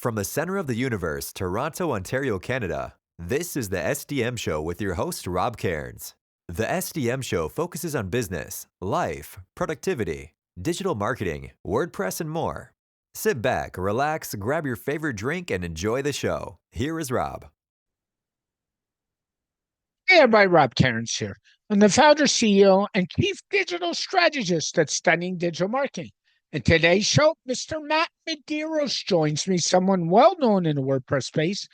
From the center of the universe, Toronto, Ontario, Canada, this is the SDM Show with your host, Rob Cairns. The SDM Show focuses on business, life, productivity, digital marketing, WordPress, and more. Sit back, relax, grab your favorite drink, and enjoy the show. Here is Rob. Hey everybody, Rob Cairns here. I'm the founder, CEO, and chief digital strategist at Stunning Digital Marketing. In today's show, Mr. Matt Medeiros joins me, someone well known in the WordPress space.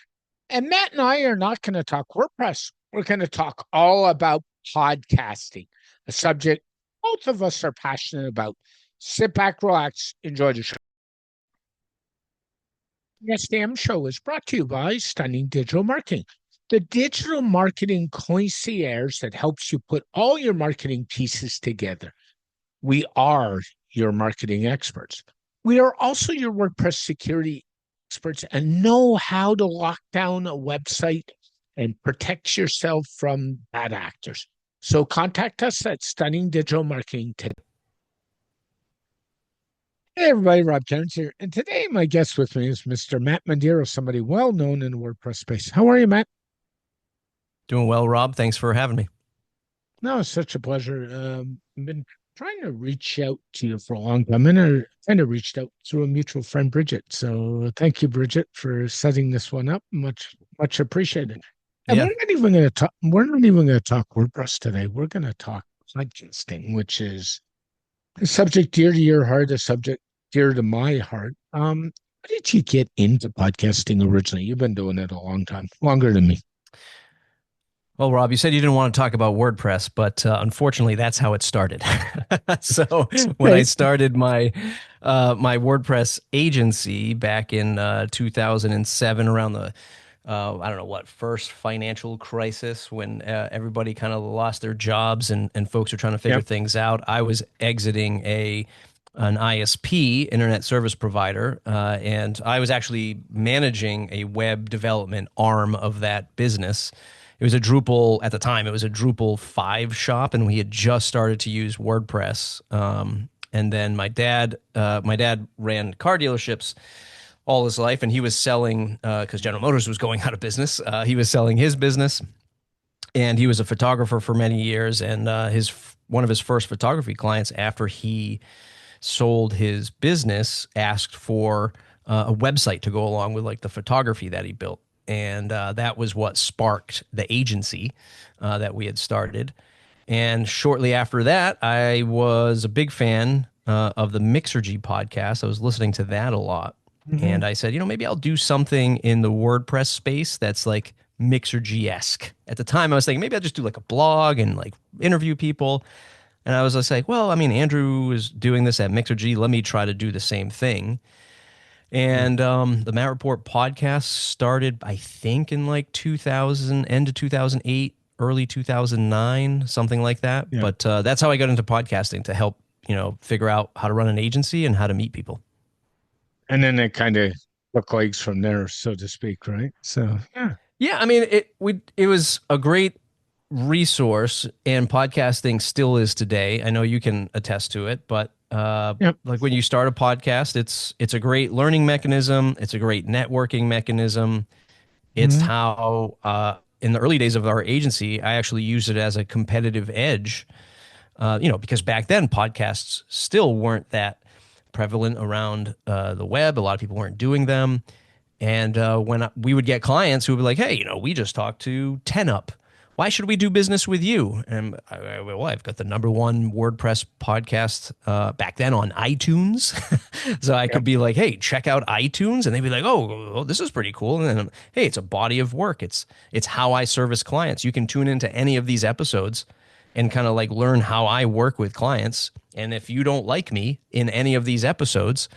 And Matt and I are not going to talk WordPress. We're going to talk all about podcasting, a subject both of us are passionate about. Sit back, relax, enjoy the show. The SDM Show is brought to you by Stunning Digital Marketing, the digital marketing concierge that helps you put all your marketing pieces together. We are your marketing experts. We are also your WordPress security experts and know how to lock down a website and protect yourself from bad actors. So contact us at Stunning Digital Marketing today. Hey everybody, Rob Cairns here. And today my guest with me is Mr. Matt Medeiros, somebody well known in the WordPress space. How are you, Matt? Doing well, Rob. Thanks for having me. No, it's such a pleasure. I've been trying to reach out to you for a long time. I kind of reached out through a mutual friend, Bridget. So thank you, Bridget, for setting this one up. Much appreciated. And Yeah. we're not even going to talk. We're not even going to talk WordPress today. We're going to talk podcasting, which is a subject dear to your heart, a subject dear to my heart. How did you get into podcasting originally? You've been doing it a long time, longer than me. Well, Rob, you said you didn't want to talk about WordPress, but unfortunately, that's how it started. So when I started my WordPress agency back in 2007, around the I don't know what, first financial crisis, when everybody kind of lost their jobs and folks were trying to figure things out, I was exiting an ISP, internet service provider, and I was actually managing a web development arm of that business. It was a Drupal, at the time, it was a Drupal 5 shop, and we had just started to use WordPress. And then my dad ran car dealerships all his life, and he was selling, because General Motors was going out of business, he was selling his business, and he was a photographer for many years, and one of his first photography clients, after he sold his business, asked for a website to go along with like the photography that he built. And that was what sparked the agency that we had started. And shortly after that, I was a big fan of the Mixergy podcast. I was listening to that a lot. Mm-hmm. And I said, maybe I'll do something in the WordPress space that's like Mixergy-esque. At the time, I was thinking maybe I'll just do like a blog and like interview people. And I was just like, well, I mean, Andrew is doing this at Mixergy. Let me try to do the same thing. And the Matt Report podcast started, I think, in like 2000, end of 2008, early 2009, something like that. Yeah. But that's how I got into podcasting, to help, figure out how to run an agency and how to meet people. And then it kind of took legs from there, so to speak, right? So, yeah. Yeah, I mean, it was a great resource, and podcasting still is today. I know you can attest to it, but like when you start a podcast, it's a great learning mechanism. It's a great networking mechanism. It's how in the early days of our agency, I actually used it as a competitive edge, because back then podcasts still weren't that prevalent around the web. A lot of people weren't doing them. And when we would get clients who would be like, hey, we just talked to 10up. Why should we do business with you? And I've got the #1 WordPress podcast back then on iTunes. So I could be like, hey, check out iTunes. And they'd be like, oh, this is pretty cool. And then, hey, it's a body of work. It's how I service clients. You can tune into any of these episodes and kind of like learn how I work with clients. And if you don't like me in any of these episodes,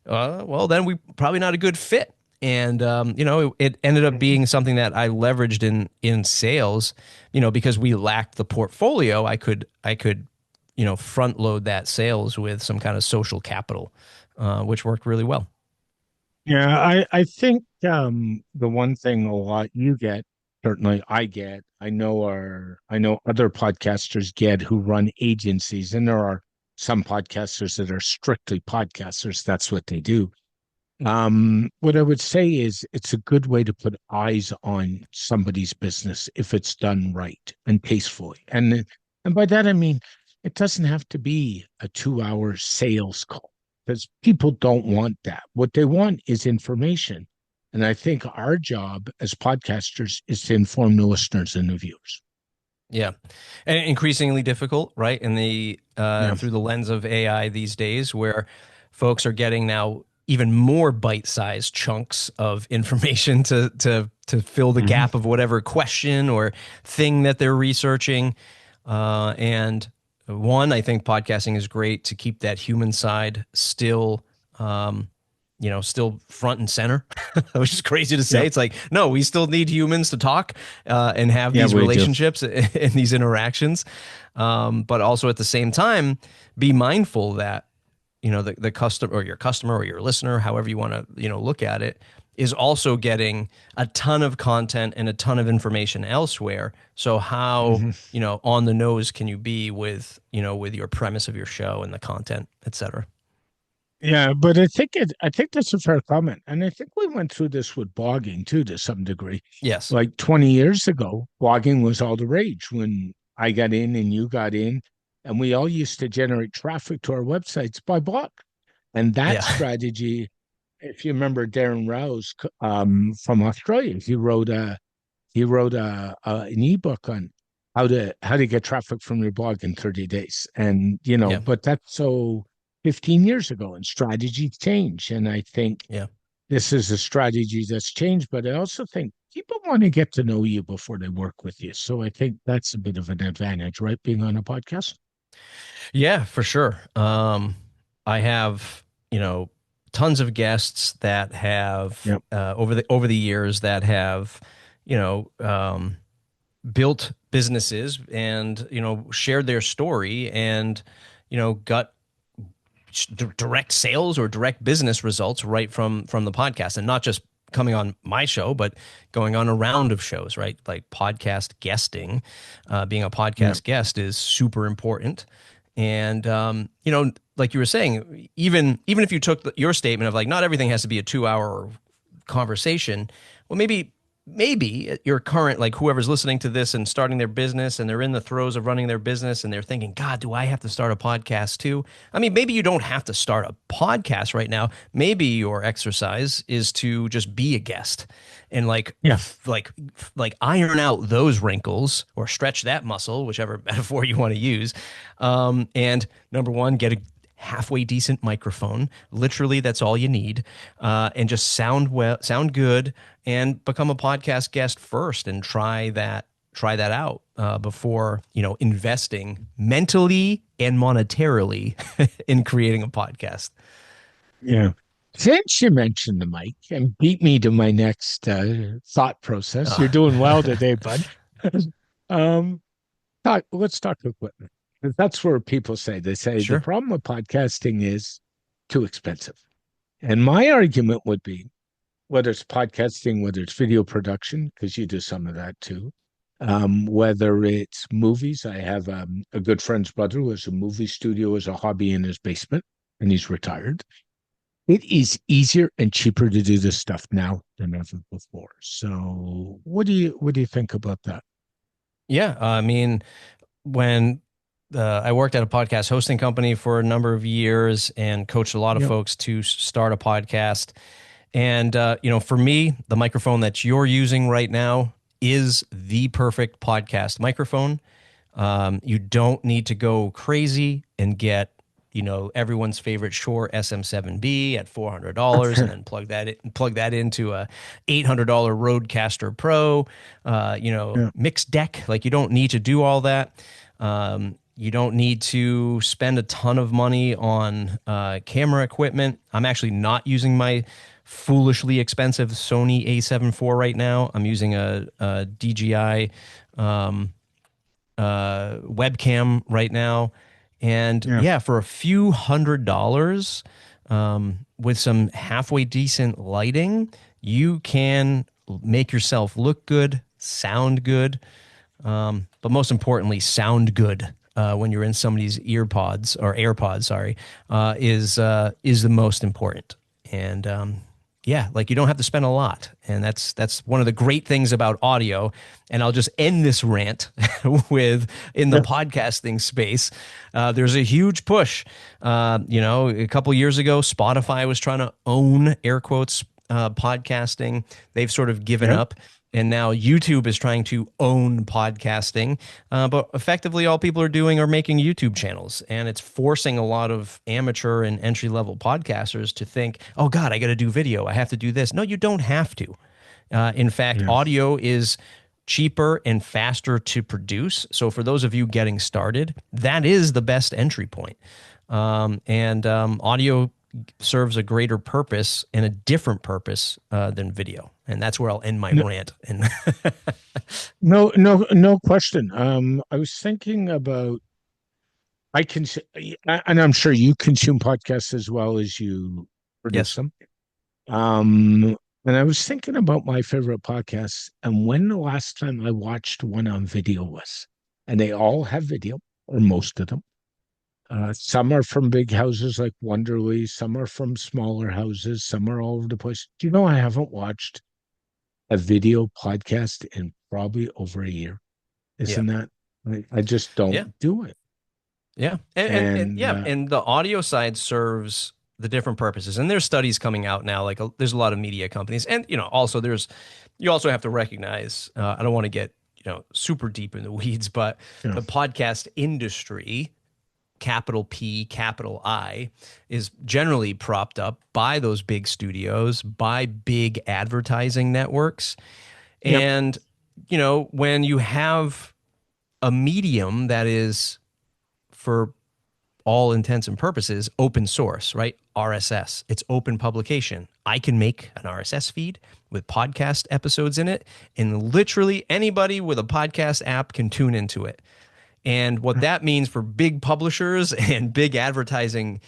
well, then we're probably not a good fit. And, it ended up being something that I leveraged in sales, because we lacked the portfolio. I could, front load that sales with some kind of social capital, which worked really well. Yeah, I think the one thing a lot you get, certainly I get, I know other podcasters get who run agencies, and there are some podcasters that are strictly podcasters. That's what they do. What I would say is it's a good way to put eyes on somebody's business if it's done right and tastefully. And by that I mean it doesn't have to be a 2 hour sales call because people don't want that. What they want is information. And I think our job as podcasters is to inform the listeners and the viewers. Yeah, and increasingly difficult, right? In the Yeah. through the lens of AI these days, where folks are getting now even more bite-sized chunks of information to fill the Mhm. gap of whatever question or thing that they're researching. And one, I think podcasting is great to keep that human side still. Still front and center, which is crazy to say. Yep. It's like, no, we still need humans to talk and have Yeah, these we do. relationships and these interactions. But also at the same time, be mindful that, the customer or your listener, however you want to, look at it, is also getting a ton of content and a ton of information elsewhere. So how, Mhm. on the nose can you be with, with your premise of your show and the content, et cetera? Yeah, but I think that's a fair comment. And I think we went through this with blogging too, to some degree. Yes. Like 20 years ago, blogging was all the rage when I got in and you got in, and we all used to generate traffic to our websites by blog. And that Yeah. strategy, if you remember Darren Rouse from Australia, he wrote an ebook on how to get traffic from your blog in 30 days. And Yeah. but that's so 15 years ago and strategies change. And I think Yeah. this is a strategy that's changed, but I also think people want to get to know you before they work with you. So I think that's a bit of an advantage, right? Being on a podcast. Yeah, for sure. I have, tons of guests that have Yep. over the years that have, you know, um, built businesses and shared their story and got direct sales or direct business results right from the podcast, and not just coming on my show, but going on a round of shows, right? Like podcast guesting, being a Yeah. podcast guest is super important. And like you were saying, even if you took your statement of like not everything has to be a 2 hour conversation, well, maybe your current, like whoever's listening to this and starting their business and they're in the throes of running their business and they're thinking, God, do I have to start a podcast too? I mean, maybe you don't have to start a podcast right now. Maybe your exercise is to just be a guest and Yeah. like iron out those wrinkles or stretch that muscle, whichever metaphor you want to use. And number one, get a halfway decent microphone. Literally, that's all you need, and just sound good, and become a podcast guest first, and try that out before investing mentally and monetarily in creating a podcast. Yeah. Since you mentioned the mic and beat me to my next thought process, you're Uh, doing well today, bud. um, let's talk equipment. 'Cause that's where people say the sure. problem with podcasting is too expensive. And my argument would be whether it's podcasting, whether it's video production, because you do some of that too, whether it's movies. I have a good friend's brother who has a movie studio as a hobby in his basement, and he's retired. It is easier and cheaper to do this stuff now than ever before. So, what do you think about that? Yeah, I mean, when I worked at a podcast hosting company for a number of years and coached a lot of Yep. folks to start a podcast. And, for me, the microphone that you're using right now is the perfect podcast microphone. You don't need to go crazy and get, everyone's favorite Shure SM7B at $400 and then plug that into a $800 Rodecaster Pro, Yeah. mixed deck. Like, you don't need to do all that. You don't need to spend a ton of money on camera equipment. I'm actually not using my foolishly expensive Sony A7 IV right now. I'm using a DJI webcam right now. And Yeah. yeah, for a few $100s, with some halfway decent lighting, you can make yourself look good, sound good, but most importantly, sound good when you're in somebody's ear pods or AirPods. Sorry, is the most important. And yeah, like you don't have to spend a lot. And that's one of the great things about audio. And I'll just end this rant with in the podcasting space, there's a huge push. A couple years ago, Spotify was trying to own, air quotes, podcasting. They've sort of given up. And now YouTube is trying to own podcasting. But effectively, all people are doing are making YouTube channels. And it's forcing a lot of amateur and entry-level podcasters to think, oh, God, I got to do video. I have to do this. No, you don't have to. In fact, audio is cheaper and faster to produce. So for those of you getting started, that is the best entry point. Audio serves a greater purpose and a different purpose than video. And that's where I'll end my rant. And no question. I was thinking about, and I'm sure you consume podcasts as well as you produce them. And I was thinking about my favorite podcasts and when the last time I watched one on video was, and they all have video, or most of them. Some are from big houses like Wonderly. Some are from smaller houses. Some are all over the place. Do you know I haven't watched a video podcast in probably over a year? Isn't that? I just don't do it. Yeah. And the audio side serves the different purposes. And there's studies coming out now, like there's a lot of media companies. And, also you also have to recognize, I don't want to get, super deep in the weeds, but the podcast industry, capital P, capital I, is generally propped up by those big studios, by big advertising networks. And, when you have a medium that is, for all intents and purposes, open source, right? RSS, it's open publication. I can make an RSS feed with podcast episodes in it, and literally anybody with a podcast app can tune into it. And what that means for big publishers and big advertising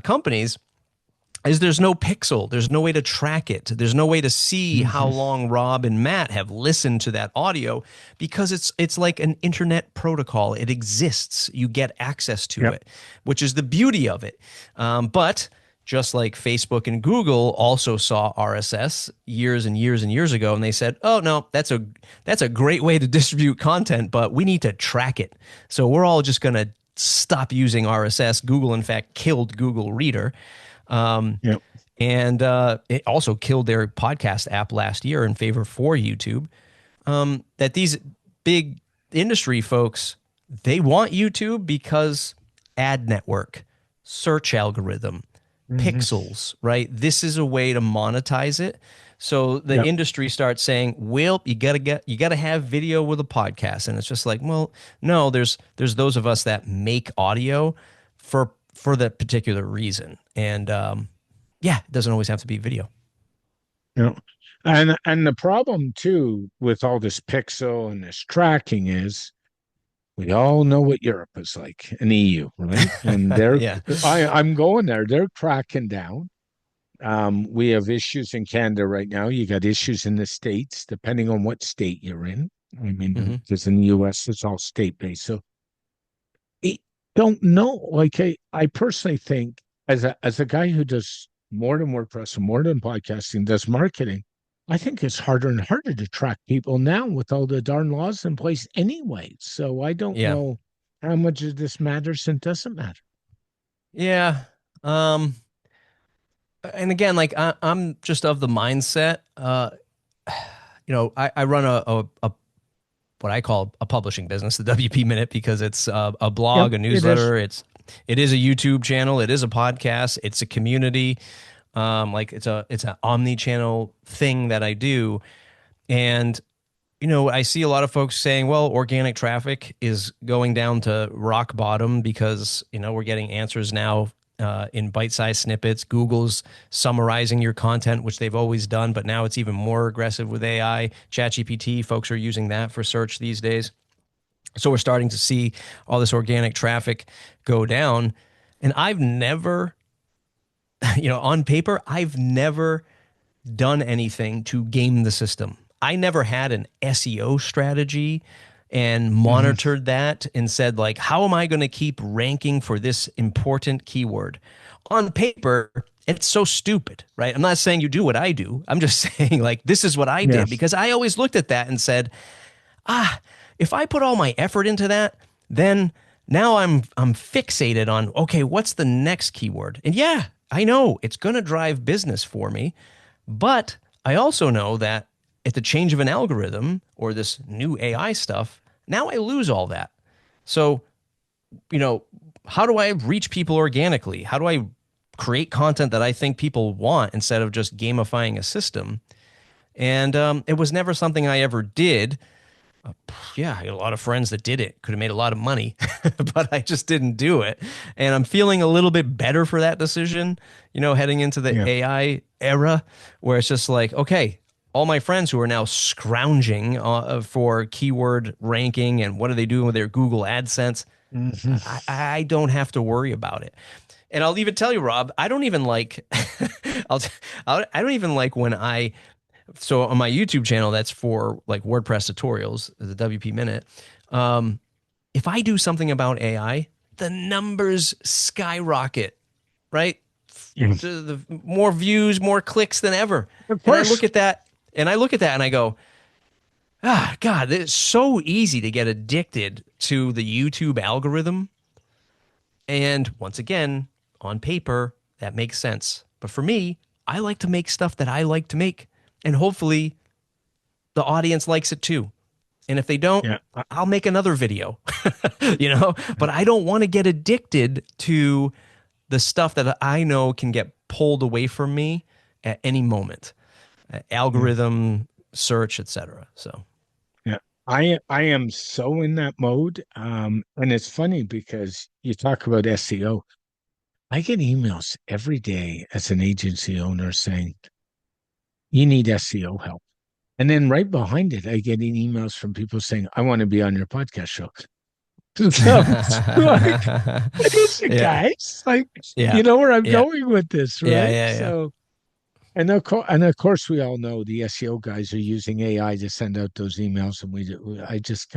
companies is there's no pixel. There's no way to track it. There's no way to see how long Rob and Matt have listened to that audio, because it's like an internet protocol. It exists. You get access to it, which is the beauty of it. But just like Facebook and Google also saw RSS years and years and years ago, and they said, oh, no, that's a great way to distribute content, but we need to track it. So we're all just going to stop using RSS. Google, in fact, killed Google Reader. And it also killed their podcast app last year in favor for YouTube. That these big industry folks, they want YouTube because ad network, search algorithm, pixels, right? This is a way to monetize it. So the industry starts saying, well, you gotta have video with a podcast. And it's just like, well, no, there's those of us that make audio for that particular reason. And it doesn't always have to be video. And the problem too with all this pixel and this tracking is we all know what Europe is like, an EU, right? And they're I'm going there. They're cracking down. We have issues in Canada right now. You got issues in the States, depending on what state you're in. I mean, because in the US, it's all state-based. So I don't know. Like I personally think as a guy who does more than WordPress and more than podcasting, does marketing, I think it's harder and harder to track people now with all the darn laws in place anyway. So I don't know how much of this matters and doesn't matter. Yeah. And again, like I'm just of the mindset, I run a what I call a publishing business, the WP Minute, because it's a blog, a newsletter. It is a YouTube channel. It is a podcast. It's a community. It's an omni-channel thing that I do. And, I see a lot of folks saying, well, organic traffic is going down to rock bottom because, we're getting answers now in bite-sized snippets. Google's summarizing your content, which they've always done, but now it's even more aggressive with AI. ChatGPT, folks are using that for search these days. So we're starting to see all this organic traffic go down. And I've never, on paper, I've never done anything to game the system. I never had an SEO strategy and monitored that and said, like, how am I going to keep ranking for this important keyword? on paper, it's so stupid, right? I'm not saying you do what I do. I'm just saying, like, this is what I Yeah. did because I always looked at that and said, if I put all my effort into that, then now I'm fixated on, okay, what's the next keyword? And yeah, I know it's going to drive business for me, but I also know that at the change of an algorithm or this new AI stuff, now I lose all that. So, you know, how do I reach people organically? How do I create content that I think people want instead of just gamifying a system? And it was never something I ever did. Yeah, I had a lot of friends that did it, could have made a lot of money, but I just didn't do it. And I'm feeling a little bit better for that decision, heading into the Yeah. AI era where it's just like, okay, all my friends who are now scrounging for keyword ranking and what are they doing with their Google AdSense, Mhm. I don't have to worry about it. And I'll even tell you, Rob, I don't even like, I'll, I don't even like when so on my YouTube channel, that's for like WordPress tutorials, the WP Minute. Um, if I do something about AI, the numbers skyrocket, right? Yeah. The more views, more clicks than ever. Of And I course. look at that and I go, God, it's so easy to get addicted to the YouTube algorithm. And once again, on paper, that makes sense. But for me, I like to make stuff that I like to make. And hopefully the audience likes it too. And if they don't, Yeah. I'll make another video, but I don't want to get addicted to the stuff that I know can get pulled away from me at any moment, Yeah. algorithm, search, etc. So, Yeah. I am so in that mode. And it's funny because you talk about SEO. I get emails every day as an agency owner saying, you need SEO help. And then right behind it, I get emails from people saying, I want to be on your podcast show. So it's like, what is it, yeah, guys? Like, yeah, you know where I'm yeah, going with this, yeah, right? yeah, yeah. So, and of course, we all know the SEO guys are using AI to send out those emails, and I just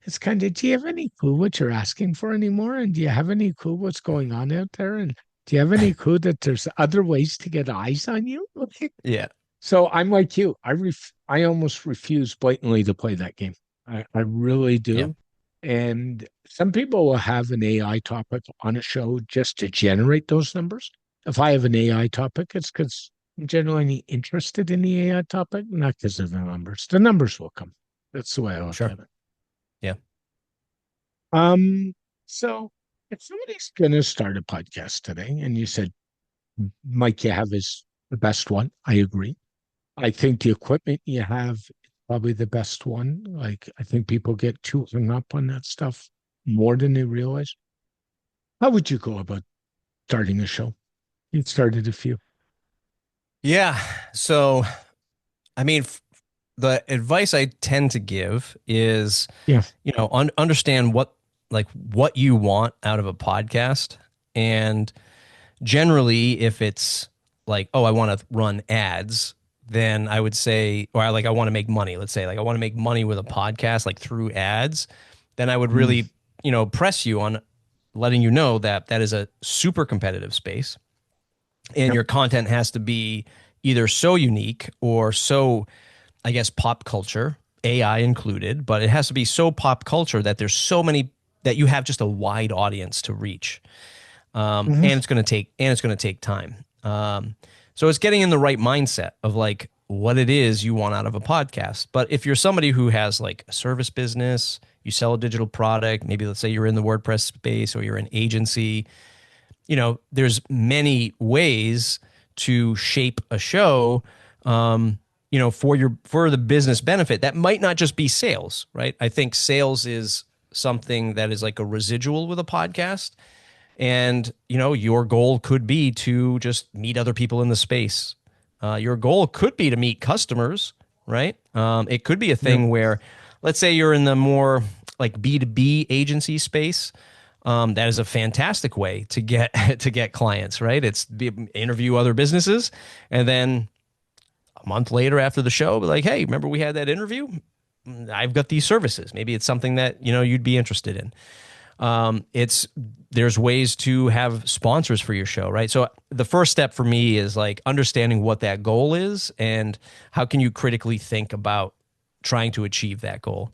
it's kind of, do you have any clue what you're asking for anymore? And do you have any clue what's going on out there? And do you have any clue that there's other ways to get eyes on you? Like, Yeah. so I'm like you. I almost refuse blatantly to play that game. I really Yeah. do. And some people will have an AI topic on a show just to generate those numbers. If I have an AI topic, it's because I'm genuinely interested in the AI topic, not because of the numbers. The numbers will come. That's the way I look Sure. at it. Yeah. So if somebody's gonna start a podcast today, and you said Mike you have is the best one, I agree. I think the equipment you have is probably the best one. Like, I think people get too hung up on that stuff more than they realize. How would you go about starting a show? You started a few. Yeah. So, I mean, the advice I tend to give is, Yeah. understand what you want out of a podcast. And generally, if it's like, oh, I want to run ads, then I would say, or I want to make money. Let's say, like, I want to make money with a podcast, like through ads. Then I would Mm, really, press you on letting you know that that is a super competitive space, and yep. your content has to be either so unique or so, I guess, pop culture, AI included, but it has to be so pop culture that there's so many that you have just a wide audience to reach. Mhm. And it's going to take time. So it's getting in the right mindset of like what it is you want out of a podcast. But if you're somebody who has like a service business, you sell a digital product, maybe let's say you're in the WordPress space or you're an agency, there's many ways to shape a show, for the business benefit. That might not just be sales, right? I think sales is something that is like a residual with a podcast. And, your goal could be to just meet other people in the space. Your goal could be to meet customers, right? It could be a Yep. thing where, let's say you're in the more like B2B agency space. That is a fantastic way to get to get clients, right? Interview other businesses, and then a month later after the show, be like, hey, remember we had that interview? I've got these services. Maybe it's something that you'd be interested in. There's ways to have sponsors for your show, right? So the first step for me is like understanding what that goal is and how can you critically think about trying to achieve that goal.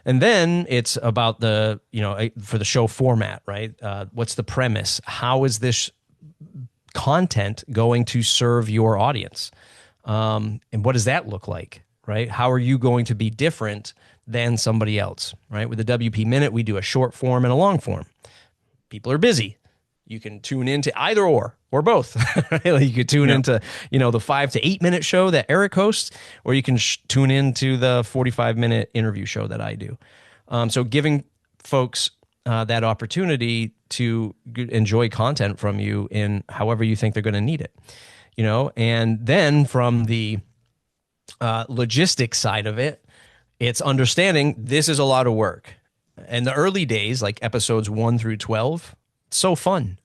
And then it's about for the show format, right? What's the premise? How is this content going to serve your audience? And what does that look like, right? How are you going to be different than somebody else, right? With the WP Minute, we do a short form and a long form. People are busy. You can tune into either or both. Right? Like you could tune into, the 5 to 8 minute show that Eric hosts, or you can tune into the 45-minute interview show that I do. So giving folks that opportunity to enjoy content from you in however you think they're going to need it, and then from the logistics side of it, it's understanding this is a lot of work. And the early days, like episodes 1 through 12, so fun,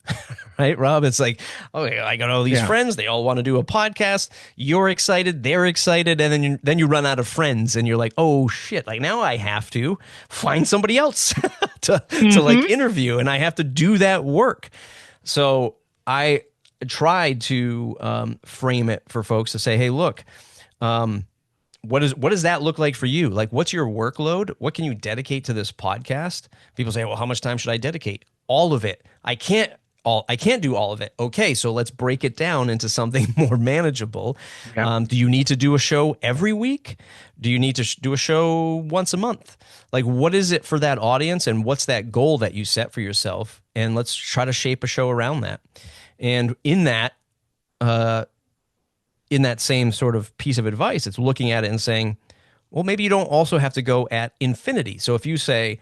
right, Rob? It's like, okay, I got all these friends. They all want to do a podcast. You're excited. They're excited. And then you run out of friends and you're like, oh shit. Like now I have to find somebody else to like interview, and I have to do that work. So I tried to frame it for folks to say, hey, look, what does that look like for you? Like, what's your workload? What can you dedicate to this podcast? People say, well, how much time should I dedicate? All of it. I can't do all of it. Okay, so let's break it down into something more manageable. Do you need to do a show every week? Do you need to do a show once a month? Like, what is it for that audience, and what's that goal that you set for yourself? And let's try to shape a show around that. And in that same sort of piece of advice, it's looking at it and saying, well, maybe you don't also have to go at infinity. So if you say,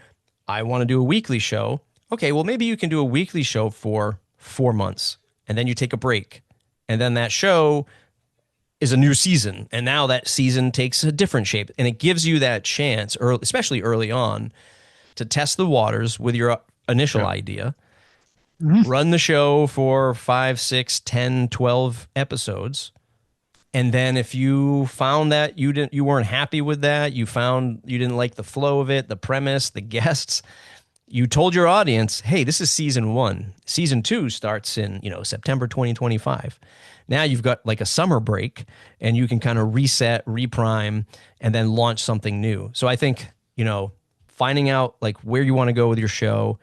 I want to do a weekly show, okay, well, maybe you can do a weekly show for 4 months, and then you take a break. And then that show is a new season. And now that season takes a different shape. And it gives you that chance, especially early on, to test the waters with your initial idea. Run the show for 5, 6, 10, 12 episodes. And then if you found that you weren't happy with that, you found you didn't like the flow of it, the premise, the guests, you told your audience, hey, this is season 1. Season 2 starts in, September 2025. Now you've got like a summer break, and you can kind of reset, reprime, and then launch something new. So I think, finding out like where you want to go with your show,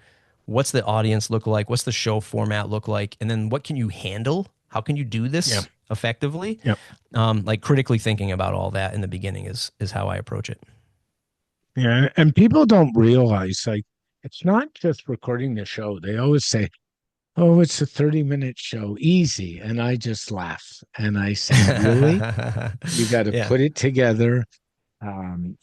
what's the audience look like, what's the show format look like, and then what can you handle? How can you do this effectively? Like critically thinking about all that in the beginning is how I approach it. Yeah, and people don't realize, like, it's not just recording the show. They always say, oh, it's a 30-minute show, easy. And I just laugh. And I say, really? You got to put it together.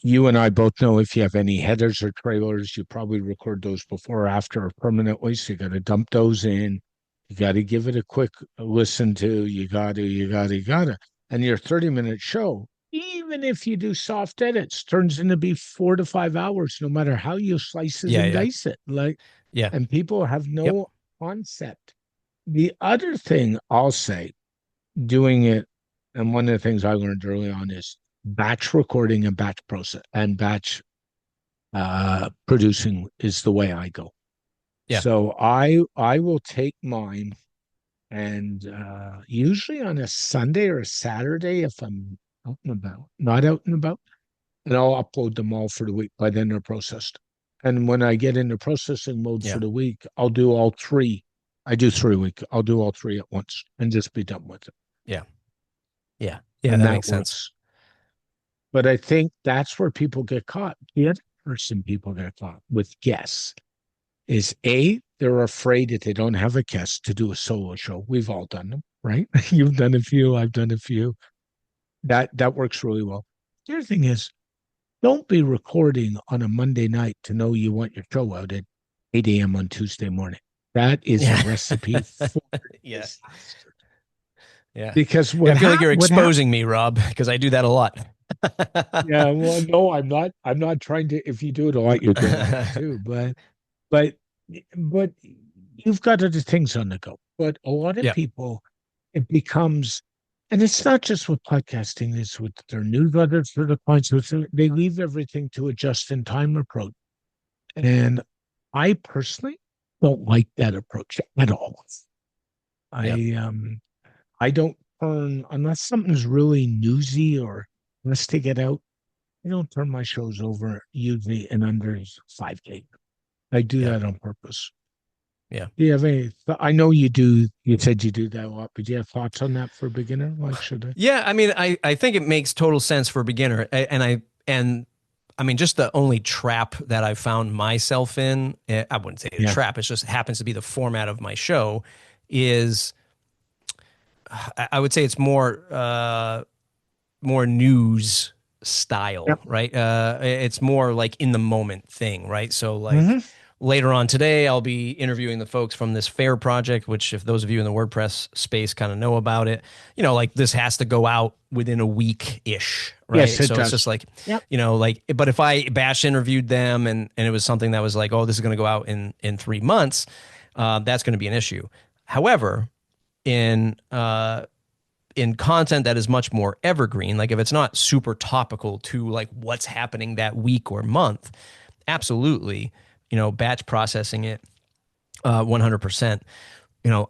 You and I both know if you have any headers or trailers, you probably record those before or after permanently. So you got to dump those in. You got to give it a quick listen to. You got to. And your 30-minute show, even if you do soft edits, turns into be 4 to 5 hours, no matter how you slice it and dice it. And people have no concept. The other thing I'll say, doing it, and one of the things I learned early on is batch recording and batch process and batch producing is the way I go. So I will take mine, and usually on a Sunday or a Saturday, if I'm out and about, not out and about, and I'll upload them all for the week. By then they're processed. And when I get into processing mode for the week, I'll do all 3. I do 3 a week. I'll do all 3 at once and just be done with it. Yeah, and that makes sense. But I think that's where people get caught. The other person people get caught with guests is they're afraid that they don't have a guest to do a solo show. We've all done them, right? You've done a few, I've done a few. That works really well. The other thing is, don't be recording on a Monday night to know you want your show out at 8 a.m. on Tuesday morning. That is a recipe for disaster. Because I feel like you're exposing me, Rob, because I do that a lot. Well, no, I'm not. I'm not trying to. If you do it a lot, you're doing it too. But you've got other things on the go. But a lot of people, it becomes, and it's not just with podcasting, it's with their newsletters for the clients. They leave everything to a just-in-time approach. And I personally don't like that approach at all. Yeah. I don't turn unless something's really newsy or let's take it out. I don't turn my shows over usually in under 5 days. I do Yeah. that on purpose. Yeah. Do you have any? I know you do. You said you do that a lot, but do you have thoughts on that for a beginner? Like, should I? Yeah, I mean, I think it makes total sense for a beginner, and I mean, just the only trap that I found myself in, I wouldn't say a Yeah. trap, it just happens to be the format of my show, is I would say it's more news style, Yep. right? It's more like in the moment thing, right? So like Hmm. later on today, I'll be interviewing the folks from this fair project, which if those of you in the WordPress space kind of know about it, like this has to go out within a week ish, Yes, right? it So it's just does. like, Yep. like, but if I batch interviewed them and it was something that was like, oh, this is going to go out in 3 months, that's going to be an issue. However, in in content that is much more evergreen, like if it's not super topical to like what's happening that week or month, absolutely, batch processing it 100%.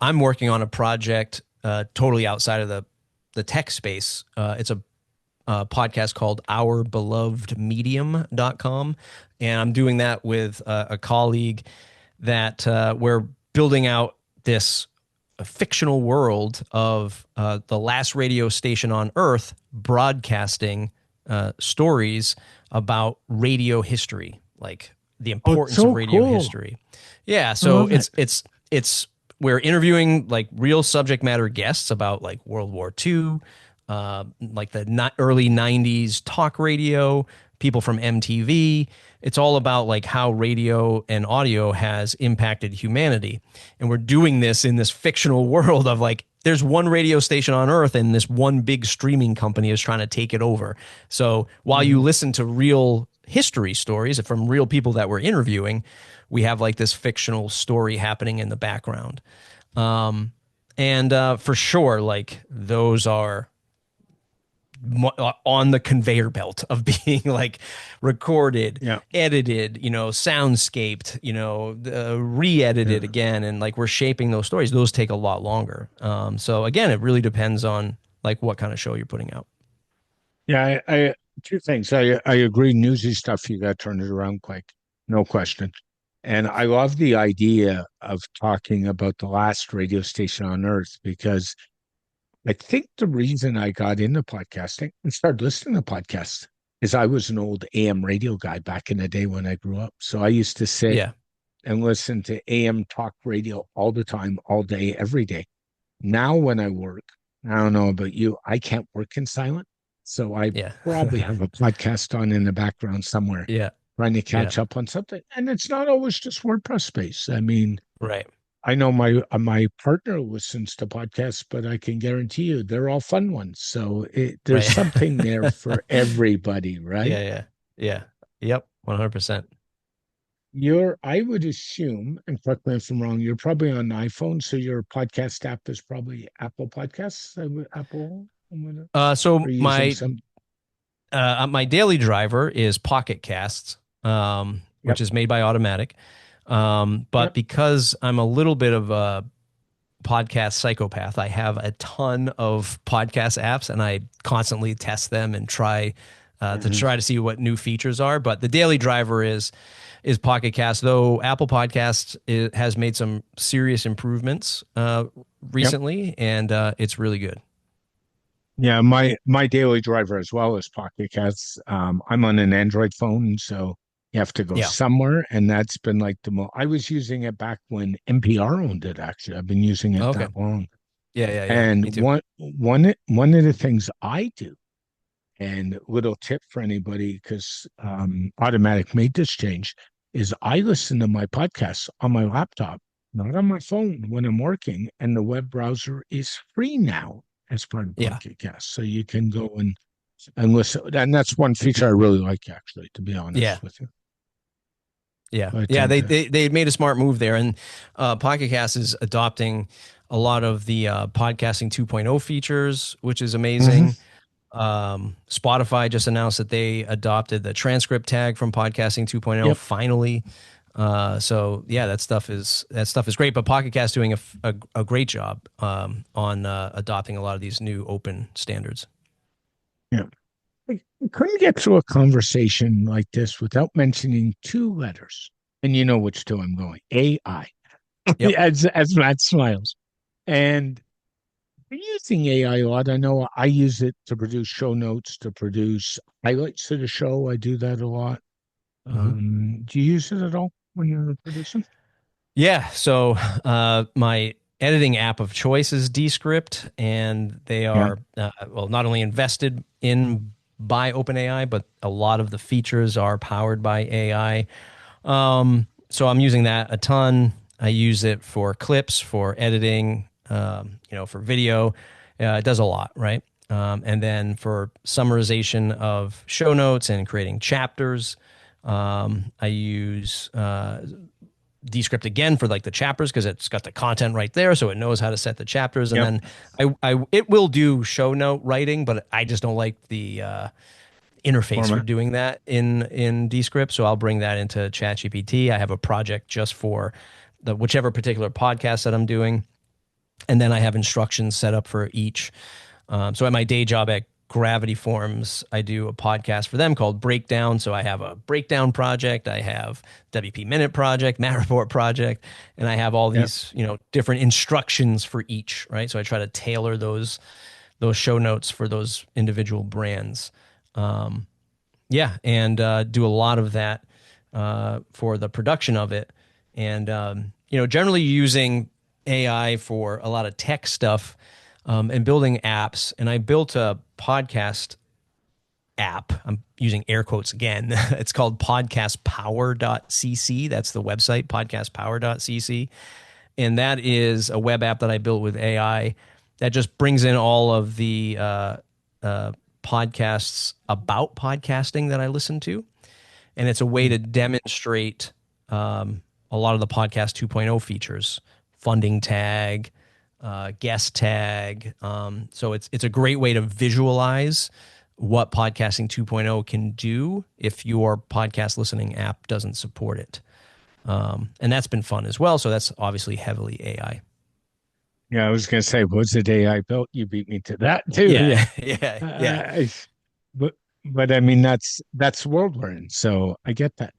I'm working on a project totally outside of the tech space. It's a podcast called OurBelovedMedium.com. And I'm doing that with a colleague that we're building out this a fictional world of the last radio station on Earth broadcasting stories about radio history, like the Oh, it's importance of so radio cool. history. Yeah, I so love it. it's we're interviewing like real subject matter guests about like World War II, like the early '90s talk radio, people from MTV. It's all about like how radio and audio has impacted humanity. And we're doing this in this fictional world of like, there's one radio station on earth and this one big streaming company is trying to take it over. So while you Mhm. listen to real history stories from real people that we're interviewing, we have like this fictional story happening in the background. And for sure, like those are on the conveyor belt of being like recorded, Yeah. edited, soundscaped, re-edited Yeah. again, and like we're shaping those stories. Those take a lot longer. So again, it really depends on like what kind of show you're putting out. Yeah. I two things. I agree. Newsy stuff, you got to turn it around quick. No question. And I love the idea of talking about the last radio station on earth because I think the reason I got into podcasting and started listening to podcasts is I was an old AM radio guy back in the day when I grew up. So I used to sit Yeah, and listen to AM talk radio all the time, all day, every day. Now, when I work, I don't know about you, I can't work in silent. So I yeah, probably have a podcast on in the background somewhere yeah, trying to yeah. catch up on something. And it's not always just WordPress space. I mean, Right. I know my partner listens to podcasts, but I can guarantee you they're all fun ones. So there's Right. something there for everybody, right? Yeah, yeah, yeah. Yep. 100%. I would assume, and correct me if I'm wrong, you're probably on iPhone, so your podcast app is probably Apple Podcasts. Apple, So or using my some. my daily driver is Pocket Casts, which Yep, is made by Automatic. But yep, because I'm a little bit of a podcast psychopath, I have a ton of podcast apps, and I constantly test them and try hmm to see what new features are. But the daily driver is Pocket Cast, though Apple Podcasts has made some serious improvements yep. recently, and it's really good. Yeah, my daily driver as well is Pocket Casts. I'm on an Android phone, so you have to go Yeah. somewhere, and that's been like the most. I was using it back when NPR owned it. Actually, I've been using it Okay. that long. Yeah, yeah, yeah. And Me too. one of the things I do, and little tip for anybody, because Automatic made this change, is I listen to my podcasts on my laptop, not on my phone when I'm working, and the web browser is free now as part of Yeah. Pocket Cast. So you can go and listen. And that's one feature I really like, actually, to be Yeah. honest with you. Yeah, I yeah, tend to, they made a smart move there, and Pocket Cast is adopting a lot of the podcasting 2.0 features, which is Mhm. amazing. Spotify just announced that they adopted the transcript tag from podcasting 2.0 Yep. finally. So yeah, that stuff is great. But Pocket Cast doing a great job on adopting a lot of these new open standards. Yeah. I couldn't get through a conversation like this without mentioning two letters. And you know which two I'm going. AI. Yep. As Matt smiles. And I'm using AI a lot. I know I use it to produce show notes, to produce highlights of the show. I do that a lot. Mhm. Do you use it at all when you're producing? Yeah. So my editing app of choice is Descript, and they Yeah. are well not only invested in by OpenAI, but a lot of the features are powered by AI. So I'm using that a ton. I use it for clips, for editing, for video. It does a lot, right? And then for summarization of show notes and creating chapters, I use Descript again for like the chapters because it's got the content right there, so it knows how to set the chapters. And Yep. then it will do show note writing, but I just don't like the interface for Format. doing that in Descript. So I'll bring that into ChatGPT. I have a project just for the whichever particular podcast that I'm doing, and then I have instructions set up for each. So at my day job at Gravity Forms, I do a podcast for them called Breakdown. So I have a breakdown project, I have WP Minute project, Matt Report project, and I have all Yep. these different instructions for each. Right. So I try to tailor those show notes for those individual brands. Yeah, and do a lot of that for the production of it, and generally using AI for a lot of tech stuff and building apps. And I built a podcast app. I'm using air quotes again. It's called podcastpower.cc. That's the website, podcastpower.cc. And that is a web app that I built with AI that just brings in all of the podcasts about podcasting that I listen to. And it's a way to demonstrate a lot of the podcast 2.0 features, funding tag, guest tag. So it's a great way to visualize what podcasting 2.0 can do if your podcast listening app doesn't support it. And that's been fun as well. So that's obviously heavily AI. Yeah, I was going to say, was it AI built? You beat me to that too. Yeah, Yeah. yeah, yeah. Uh, but I mean that's the world we're in, so I get that.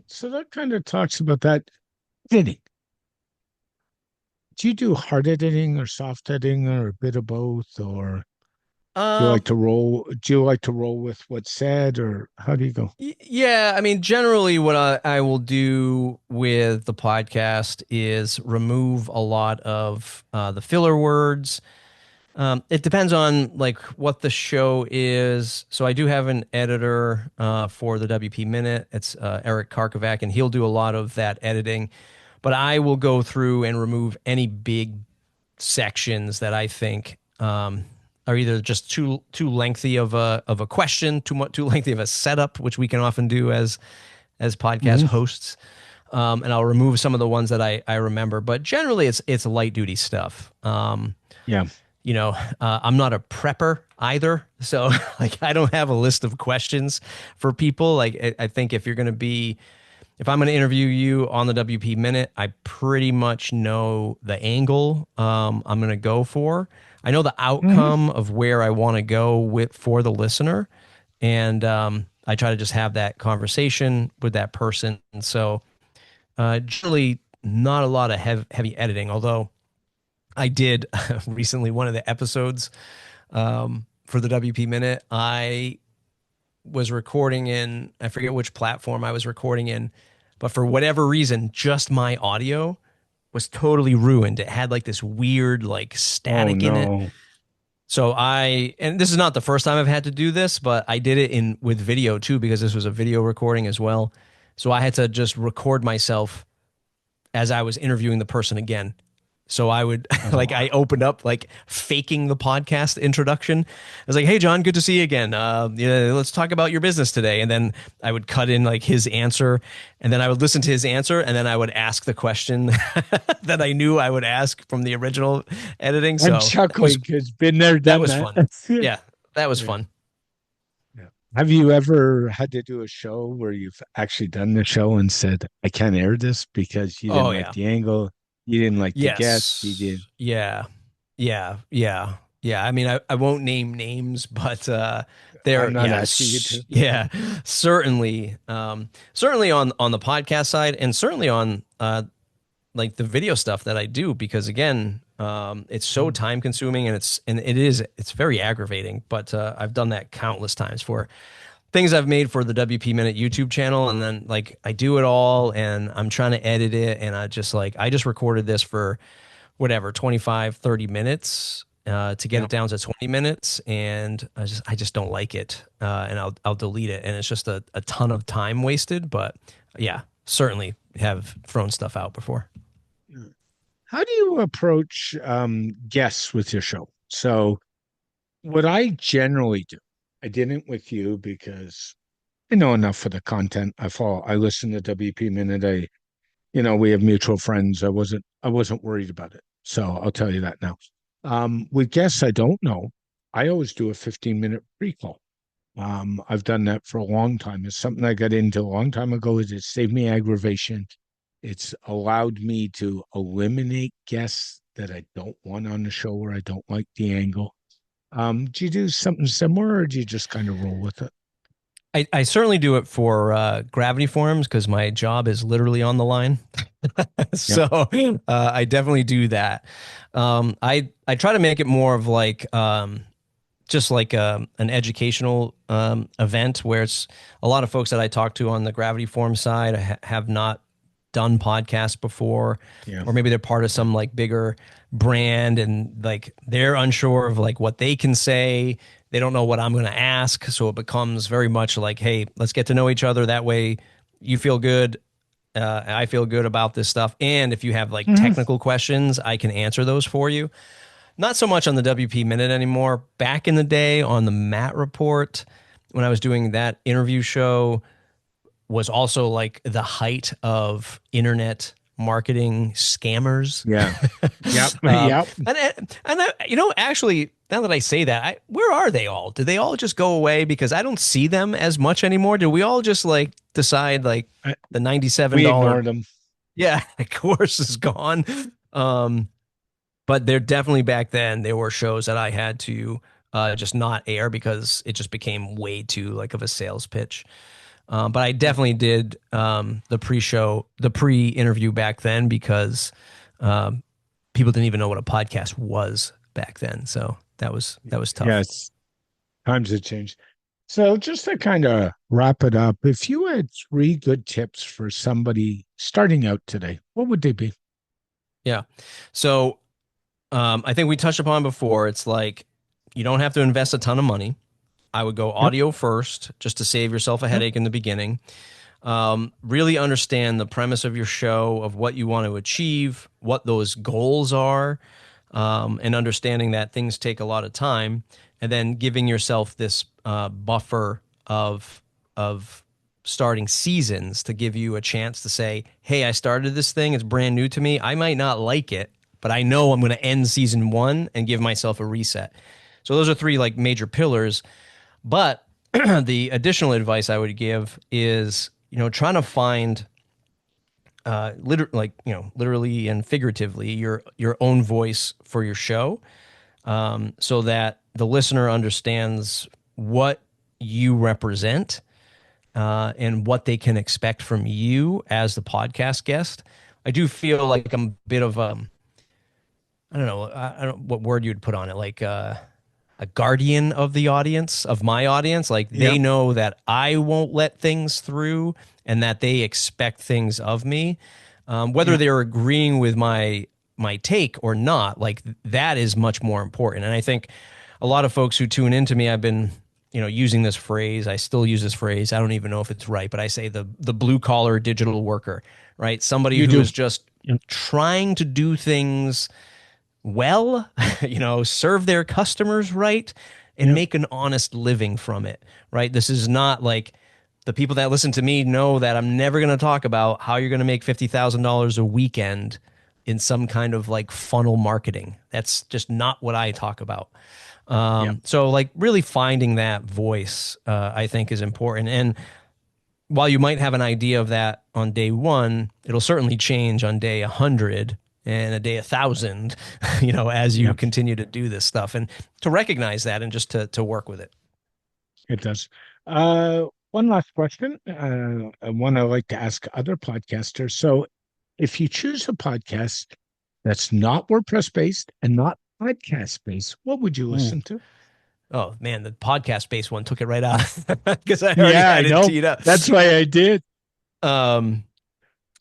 So that kind of talks about that editing. Do you do hard editing or soft editing or a bit of both, or do you like Um, to roll? Do you like to roll with what's said, or how do you go? Yeah, I mean, generally, what I will do with the podcast is remove a lot of the filler words. It depends on like what the show is. So I do have an editor for the WP Minute. It's Eric Karkovac, and he'll do a lot of that editing. But I will go through and remove any big sections that I think are either just too lengthy of a question, too lengthy of a setup, which we can often do as podcast Mhm. hosts. And I'll remove some of the ones that I remember, but generally it's light duty stuff. Yeah. I'm not a prepper either, so like I don't have a list of questions for people. Like I think if I'm going to interview you on the WP Minute, I pretty much know the angle I'm going to go for. I know the Hmm. outcome of where I want to go with for the listener, and I try to just have that conversation with that person. And so, generally, not a lot of heavy editing. Although I did recently one of the episodes for the WP Minute. I was recording in, I forget which platform I was recording in, but for whatever reason, just my audio was totally ruined. It had like this weird like Oh static in it. no. So and this is not the first time I've had to do this, but I did it in with video too, because this was a video recording as well. So I had to just record myself as I was interviewing the person again. So I would like Oh. I opened up like faking the podcast introduction. I was like, "Hey John, good to see you again. Yeah, let's talk about your business today." And then I would cut in like his answer, and then I would listen to his answer, and then I would ask the question that I knew I would ask from the original editing. I'm So chuckling because been there, that done was that. fun. Yeah, that was Yeah. fun. Yeah. Have you ever had to do a show where you've actually done the show and said, I can't air this because you Oh didn't like yeah. the angle, you didn't like the guest, you did. Yes. Yeah. Yeah. Yeah. Yeah. I mean, I won't name names, but I'm there, not asking you yes, to. yeah, certainly, certainly on the podcast side, and certainly on like the video stuff that I do, because again, it's so Mm. time consuming and it's very aggravating. But I've done that countless times for things I've made for the WP Minute YouTube channel, and then like I do it all, and I'm trying to edit it, and I just recorded this for whatever 25, 30 minutes to get Yeah. it down to 20 minutes, and I just don't like it, and I'll delete it, and it's just a ton of time wasted. But yeah, certainly have thrown stuff out before. How do you approach guests with your show? So, what I generally do, I didn't with you because I know enough for the content. I listen to WP Minute. We have mutual friends. I wasn't worried about it. So I'll tell you that now. With guests I don't know, I always do a 15-minute recall. I've done that for a long time. It's something I got into a long time ago. It saved me aggravation. It's allowed me to eliminate guests that I don't want on the show or I don't like the angle. Do you do something similar or do you just kind of roll with it? I certainly do it for gravity forms because my job is literally on the line. Yeah. So I definitely do that. I try to make it more of like just like an educational event where it's a lot of folks that I talk to on the gravity form side have not done podcasts before, Yeah. or maybe they're part of some like bigger brand and like they're unsure of like what they can say. They don't know what I'm going to ask. So it becomes very much like, hey, let's get to know each other. That way you feel good. I feel good about this stuff. And if you have like Mhm. technical questions, I can answer those for you. Not so much on the WP Minute anymore. Back in the day on the Matt Report, when I was doing that interview show, was also like the height of internet marketing scammers. Yeah. Yep. um, Yep. actually, now that I say that, where are they all? Did they all just go away? Because I don't see them as much anymore. Did we all just like decide like I, the $97? we ignored them. Yeah, course is gone. Um, but they're definitely back then. There were shows that I had to just not air because it just became way too like of a sales pitch. But I definitely did the pre-interview back then because um, people didn't even know what a podcast was back then. So that was tough. Yes. Times have changed. So just to kind of wrap it up, if you had three good tips for somebody starting out today, what would they be? Yeah. So I think we touched upon before. It's like you don't have to invest a ton of money. I would go Yep. audio first just to save yourself a Yep. headache in the beginning. Really understand the premise of your show, of what you want to achieve, what those goals are, and understanding that things take a lot of time, and then giving yourself this buffer of starting seasons to give you a chance to say, "Hey, I started this thing; it's brand new to me. I might not like it, but I know I'm going to end season one and give myself a reset." So those are three like major pillars. But the additional advice I would give is, trying to find literally and figuratively your own voice for your show, so that the listener understands what you represent, and what they can expect from you as the podcast guest. I do feel like I'm a bit of I don't know, I don't what word you'd put on it, like a guardian of the audience, of my audience. Like they Yep. know that I won't let things through and that they expect things of me. Whether Yep. they're agreeing with my take or not, like that is much more important. And I think a lot of folks who tune into me, I've been, using this phrase. I still use this phrase. I don't even know if it's right, but I say the blue collar digital worker, right? Somebody You who do. is just Yep. trying to do things well, serve their customers right and Yep. make an honest living from it, right? This is not like the people that listen to me know that I'm never going to talk about how you're going to make $50,000 a weekend in some kind of like funnel marketing. That's just not what I talk about. Yeah. So like really finding that voice, I think is important. And while you might have an idea of that on day one, it'll certainly change on day 100 and a day 1,000, as you Yeah. continue to do this stuff, and to recognize that and just to work with it. It does. One last question, one I like to ask other podcasters. So, if you choose a podcast that's not WordPress based and not podcast based, what would you Ooh. listen to? Oh man, the podcast based one took it right out because I already Yeah, I had it know. teed up. That's why I did. Um,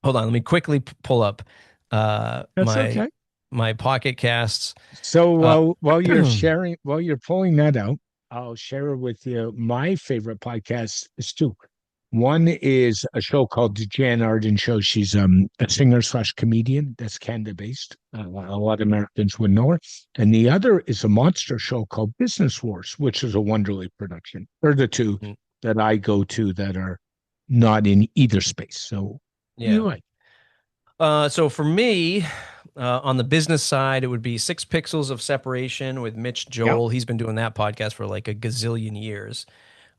Hold on, let me quickly pull up That's my okay. Pocket Casts. So Uh, while you're pulling that out, I'll share with you my favorite podcast is two. One is a show called the Jan Arden Show. She's a singer slash comedian that's Canada based. A lot of Americans would know her. And the other is a monster show called Business Wars, which is a Wonderly production. They're the two that I go to that are not in either space. So you yeah. like? So for me, on the business side, it would be 6 Pixels of Separation with Mitch Yeah. Joel. He's been doing that podcast for like a gazillion years.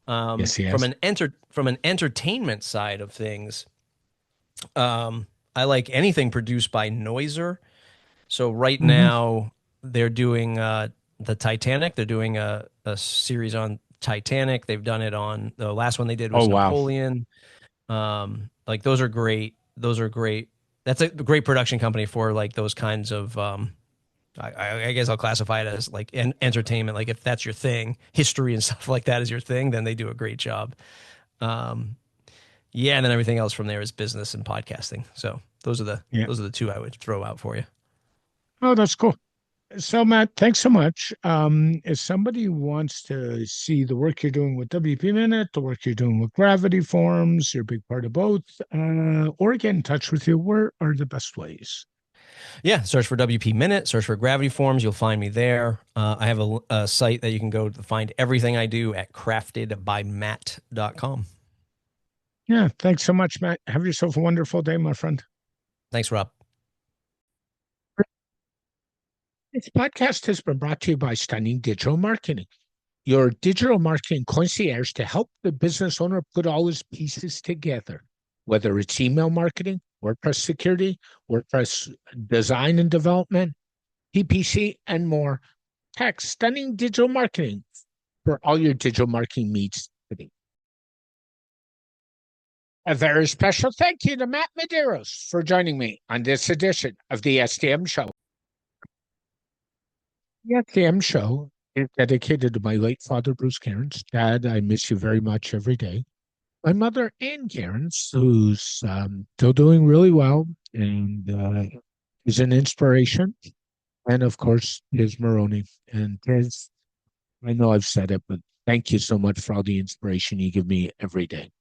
Yes, he From has. an entertainment side of things, I like anything produced by Noiser. So right Mm-hmm. now they're doing the Titanic. They're doing a series on Titanic. They've done it on the last one they did Oh was wow. Napoleon. Like those are great. Those are great. That's a great production company for like those kinds of. I guess I'll classify it as like entertainment. Like if that's your thing, history and stuff like that is your thing, then they do a great job. Um, yeah, and then everything else from there is business and podcasting. So Yeah. those are the two I would throw out for you. Oh, that's cool. So, Matt, thanks so much. If somebody wants to see the work you're doing with WP Minute, the work you're doing with Gravity Forms, you're a big part of both, or get in touch with you, where are the best ways? Yeah, search for WP Minute, search for Gravity Forms. You'll find me there. I have a site that you can go to find everything I do at craftedbymatt.com. Yeah, thanks so much, Matt. Have yourself a wonderful day, my friend. Thanks, Rob. This podcast has been brought to you by Stunning Digital Marketing, your digital marketing concierge to help the business owner put all his pieces together, whether it's email marketing, WordPress security, WordPress design and development, PPC, and more. Text Stunning Digital Marketing for all your digital marketing needs today. A very special thank you to Matt Medeiros for joining me on this edition of the SDM Show. The SDM Show is dedicated to my late father, Bruce Cairns. Dad, I miss you very much every day. My mother, Ann Cairns, who's still doing really well and is an inspiration. And of course, Tiz Maroney. And Tiz, I know I've said it, but thank you so much for all the inspiration you give me every day.